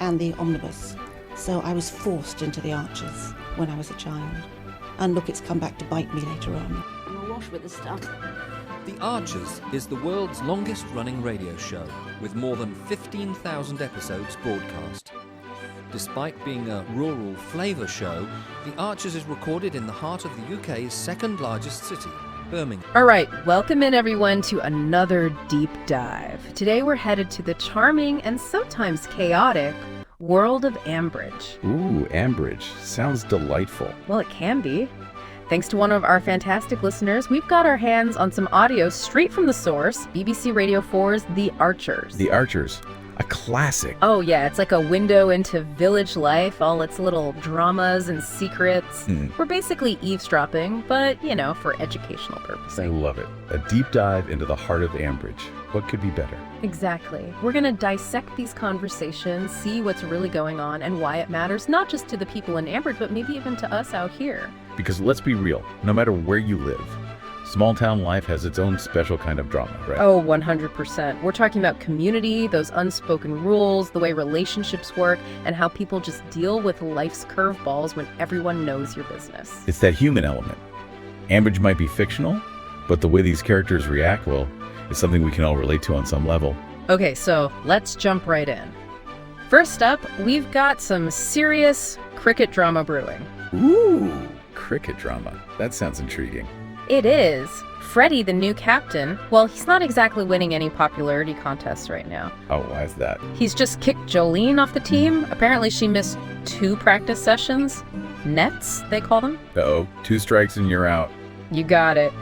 and the omnibus. So I was forced into the Archers when I was a child. And look, it's come back to bite me later on. I'm awash with the stuff. The Archers is the world's longest-running radio show, with more than 15,000 episodes broadcast. Despite being a rural flavour show, The Archers is recorded in the heart of the UK's second-largest city, Birmingham. All right, welcome in everyone to another deep dive. Today we're headed to the charming and sometimes chaotic world of Ambridge. Ooh, Ambridge. Sounds delightful. Well, it can be. Thanks to one of our fantastic listeners, we've got our hands on some audio straight from the source, BBC Radio 4's The Archers. The Archers. A classic. Oh yeah, it's like a window into village life, all its little dramas and secrets. We're basically eavesdropping, but, you know, for educational purposes. I love it. A deep dive into the heart of Ambridge. What could be better? Exactly. We're going to dissect these conversations, see what's really going on and why it matters, not just to the people in Ambridge, but maybe even to us out here. Because let's be real, no matter where you live, small town life has its own special kind of drama, right? Oh, 100%. We're talking about community, those unspoken rules, the way relationships work, and how people just deal with life's curveballs when everyone knows your business. It's that human element. Ambridge might be fictional, but the way these characters react, well, is something we can all relate to on some level. Okay, so let's jump right in. First up, we've got some serious cricket drama brewing. Ooh, cricket drama. That sounds intriguing. It is. Freddie, the new captain, well, he's not exactly winning any popularity contests right now. Oh, why is that? He's just kicked Jolene off the team. Apparently she missed 2 practice sessions. Nets, they call them. Uh-oh, 2 strikes and you're out. You got it.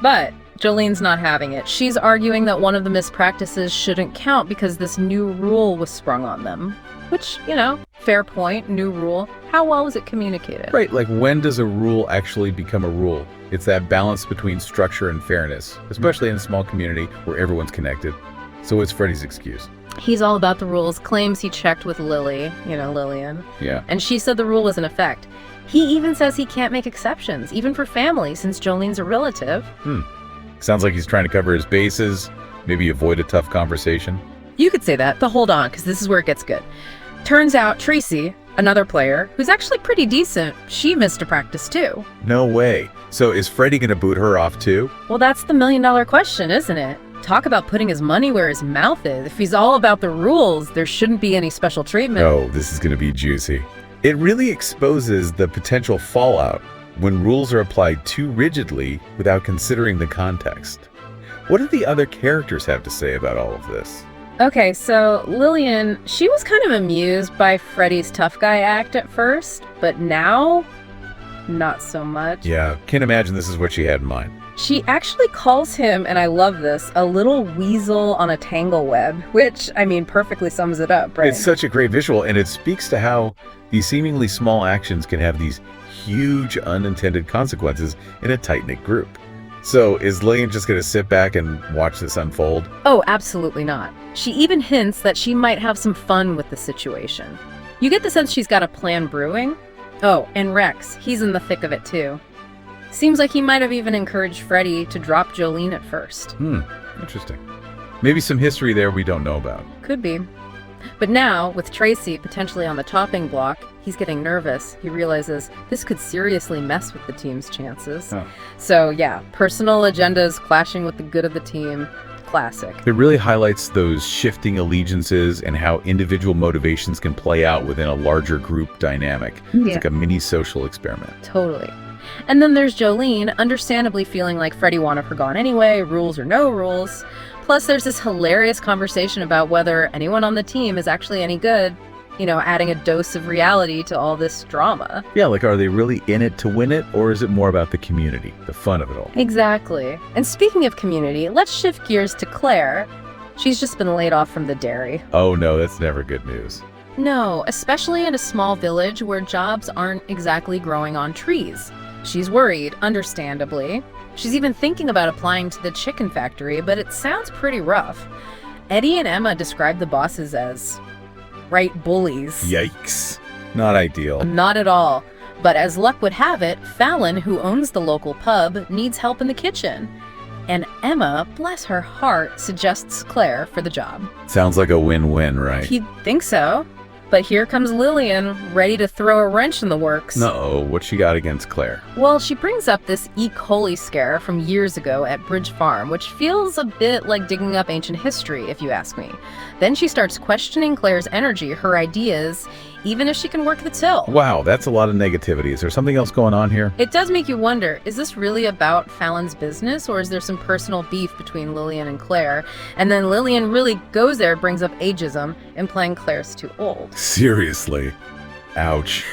But Jolene's not having it. She's arguing that one of the missed practices shouldn't count because this new rule was sprung on them. Which, you know, fair point, new rule. How well was it communicated? Right, like when does a rule actually become a rule? It's that balance between structure and fairness, especially in a small community where everyone's connected. So what's Freddie's excuse? He's all about the rules, claims he checked with Lily, you know, Lillian. Yeah. And she said the rule was in effect. He even says he can't make exceptions, even for family, since Jolene's a relative. Sounds like he's trying to cover his bases, maybe avoid a tough conversation. You could say that, but hold on, because this is where it gets good. Turns out Tracy, another player, who's actually pretty decent, she missed a practice too. No way. So is Freddie gonna boot her off too? Well, that's the million-dollar question, isn't it? Talk about putting his money where his mouth is. If he's all about the rules, there shouldn't be any special treatment. Oh, this is gonna be juicy. It really exposes the potential fallout when rules are applied too rigidly without considering the context. What do the other characters have to say about all of this? Okay, so Lillian, she was kind of amused by Freddie's tough guy act at first, but now, not so much. Yeah, can't imagine this is what she had in mind. She actually calls him, and I love this, a little weasel on a tangle web, which, I mean, perfectly sums it up, right? It's such a great visual, and it speaks to how these seemingly small actions can have these huge unintended consequences in a tight-knit group. So is Lillian just going to sit back and watch this unfold? Oh, absolutely not. She even hints that she might have some fun with the situation. You get the sense she's got a plan brewing. Oh, and Rex, he's in the thick of it too. Seems like he might have even encouraged Freddie to drop Jolene at first. Interesting. Maybe some history there we don't know about. Could be. But now, with Tracy potentially on the chopping block, he's getting nervous. He realizes this could seriously mess with the team's chances. Oh. So yeah, personal agendas clashing with the good of the team. Classic. It really highlights those shifting allegiances and how individual motivations can play out within a larger group dynamic. It's like a mini social experiment. Totally. And then there's Jolene, understandably feeling like Freddie wanted her gone anyway, rules or no rules. Plus there's this hilarious conversation about whether anyone on the team is actually any good, you know, adding a dose of reality to all this drama. Yeah, like are they really in it to win it, or is it more about the community, the fun of it all? Exactly. And speaking of community, let's shift gears to Claire. She's just been laid off from the dairy. Oh no, that's never good news. No, especially in a small village where jobs aren't exactly growing on trees. She's worried, understandably. She's even thinking about applying to the chicken factory, but it sounds pretty rough. Eddie and Emma describe the bosses as right bullies. Yikes. Not ideal. Not at all. But as luck would have it, Fallon, who owns the local pub, needs help in the kitchen. And Emma, bless her heart, suggests Claire for the job. Sounds like a win-win, right? You'd think so. But here comes Lillian, ready to throw a wrench in the works. No, what she got against Claire? Well, she brings up this E. coli scare from years ago at Bridge Farm, which feels a bit like digging up ancient history, if you ask me. Then she starts questioning Claire's energy, her ideas, even if she can work the till. Wow, that's a lot of negativity. Is there something else going on here? It does make you wonder, is this really about Fallon's business, or is there some personal beef between Lillian and Claire? And then Lillian really goes there, brings up ageism, implying Claire's too old. Seriously. Ouch.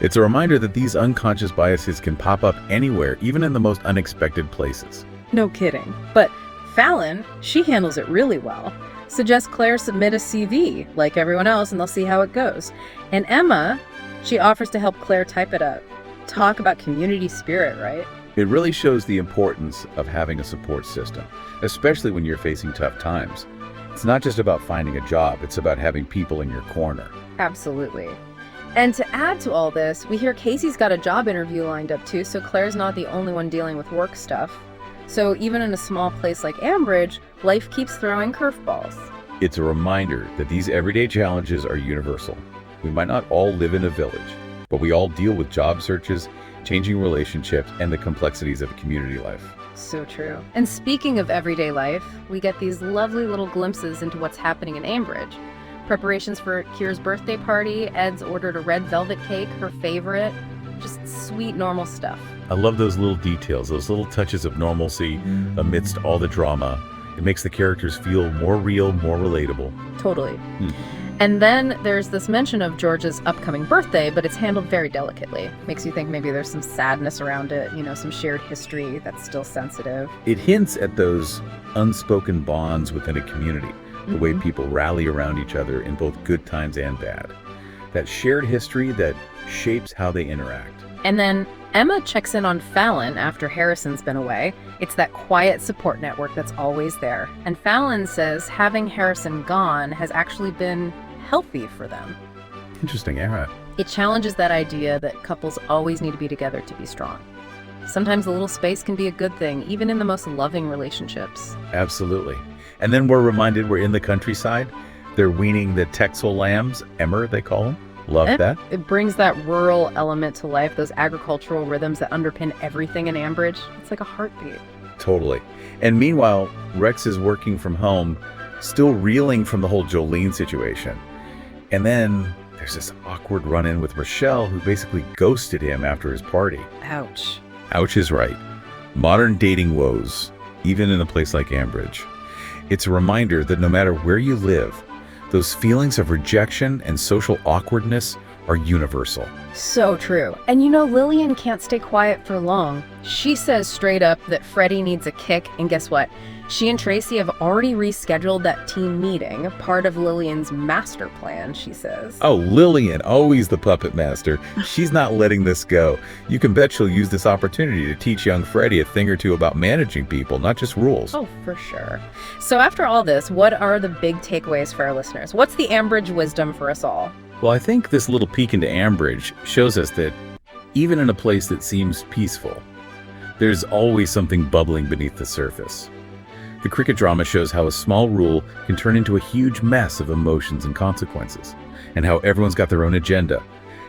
It's a reminder that these unconscious biases can pop up anywhere, even in the most unexpected places. No kidding. But Fallon, she handles it really well. Suggests Claire submit a CV, like everyone else, and they'll see how it goes. And Emma, she offers to help Claire type it up. Talk about community spirit, right? It really shows the importance of having a support system, especially when you're facing tough times. It's not just about finding a job, it's about having people in your corner. Absolutely. And to add to all this, we hear Casey's got a job interview lined up too, so Claire's not the only one dealing with work stuff. So even in a small place like Ambridge, life keeps throwing curveballs. It's a reminder that these everyday challenges are universal. We might not all live in a village, but we all deal with job searches, changing relationships, and the complexities of community life. So true. And speaking of everyday life, we get these lovely little glimpses into what's happening in Ambridge. Preparations for Kira's birthday party, Ed's ordered a red velvet cake, her favorite. Just sweet, normal stuff. I love those little details, those little touches of normalcy amidst all the drama. It makes the characters feel more real, more relatable. Totally. And then there's this mention of George's upcoming birthday, but it's handled very delicately. Makes you think maybe there's some sadness around it, some shared history that's still sensitive. It hints at those unspoken bonds within a community, the way people rally around each other in both good times and bad. That shared history that shapes how they interact. And then Emma checks in on Fallon after Harrison's been away. It's that quiet support network that's always there. And Fallon says having Harrison gone has actually been healthy for them. Interesting, yeah. It challenges that idea that couples always need to be together to be strong. Sometimes a little space can be a good thing, even in the most loving relationships. Absolutely. And then we're reminded we're in the countryside. They're weaning the Texel lambs, Emmer they call them. Love that. It brings that rural element to life, those agricultural rhythms that underpin everything in Ambridge. It's like a heartbeat. Totally. And meanwhile, Rex is working from home, still reeling from the whole Jolene situation. And then there's this awkward run-in with Rochelle, who basically ghosted him after his party. Ouch. Ouch is right. Modern dating woes, even in a place like Ambridge. It's a reminder that no matter where you live, those feelings of rejection and social awkwardness are universal. So true. And Lillian can't stay quiet for long. She says straight up that Freddie needs a kick, and guess what? She and Tracy have already rescheduled that team meeting, part of Lillian's master plan, she says. Oh, Lillian, always the puppet master. She's not letting this go. You can bet she'll use this opportunity to teach young Freddie a thing or two about managing people, not just rules. Oh, for sure. So after all this, what are the big takeaways for our listeners? What's the Ambridge wisdom for us all? Well, I think this little peek into Ambridge shows us that even in a place that seems peaceful, there's always something bubbling beneath the surface. The cricket drama shows how a small rule can turn into a huge mess of emotions and consequences, and how everyone's got their own agenda.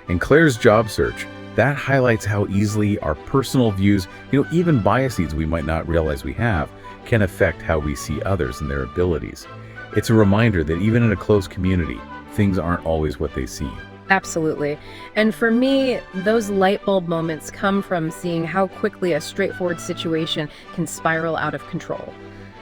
In Claire's job search, that highlights how easily our personal views, even biases we might not realize we have, can affect how we see others and their abilities. It's a reminder that even in a close community, things aren't always what they seem. Absolutely. And for me, those light bulb moments come from seeing how quickly a straightforward situation can spiral out of control.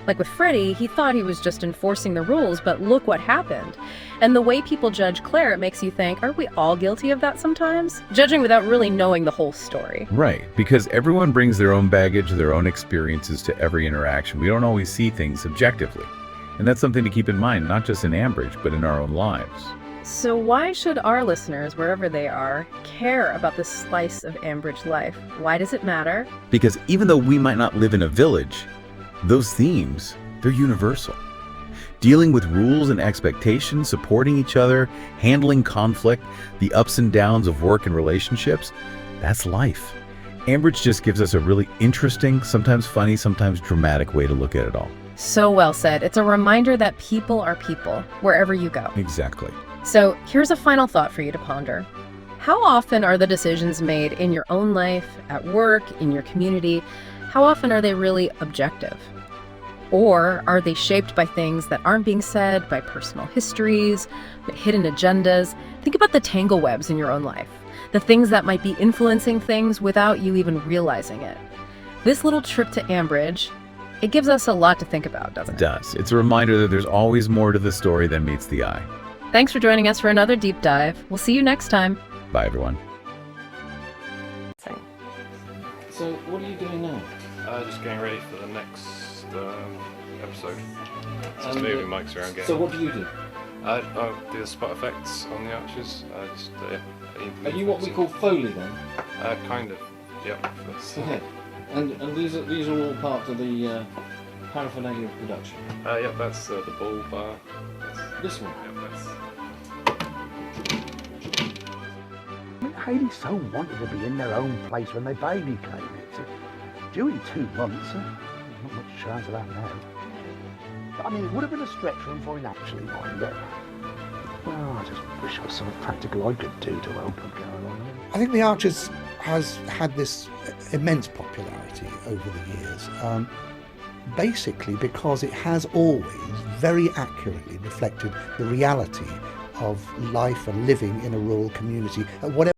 Like with Freddie, he thought he was just enforcing the rules, but look what happened. And the way people judge Claire, it makes you think, are we all guilty of that sometimes? Judging without really knowing the whole story. Right, because everyone brings their own baggage, their own experiences to every interaction. We don't always see things objectively. And that's something to keep in mind, not just in Ambridge, but in our own lives. So why should our listeners, wherever they are, care about this slice of Ambridge life? Why does it matter? Because even though we might not live in a village, those themes, they're universal. Dealing with rules and expectations, supporting each other, handling conflict, the ups and downs of work and relationships, that's life. Ambridge just gives us a really interesting, sometimes funny, sometimes dramatic way to look at it all. So well said. It's a reminder that people are people, wherever you go. Exactly. So here's a final thought for you to ponder. How often are the decisions made in your own life, at work, in your community, how often are they really objective? Or are they shaped by things that aren't being said, by personal histories, hidden agendas? Think about the tangle webs in your own life, the things that might be influencing things without you even realizing it. This little trip to Ambridge, it gives us a lot to think about, doesn't it? It does. It's a reminder that there's always more to the story than meets the eye. Thanks for joining us for another deep dive. We'll see you next time. Bye, everyone. So, what are you doing now? Just getting ready for the next episode. Just moving mics around. So, what do you do? I do the spot effects on the archers. Are you what we call Foley then? Kind of. Yep. Okay. And these are all part of the paraphernalia of production. Yep. That's the ball bar. This one. Yep. That's. Hayley so wanted to be in their own place when their baby came. It's due in 2 months. Not much chance of that now. But I mean, it would have been a stretch for him before he'd actually mind it. Well, I just wish there was something practical I could do to help him get along. I think The Archers has had this immense popularity over the years, basically because it has always very accurately reflected the reality of life and living in a rural community at whatever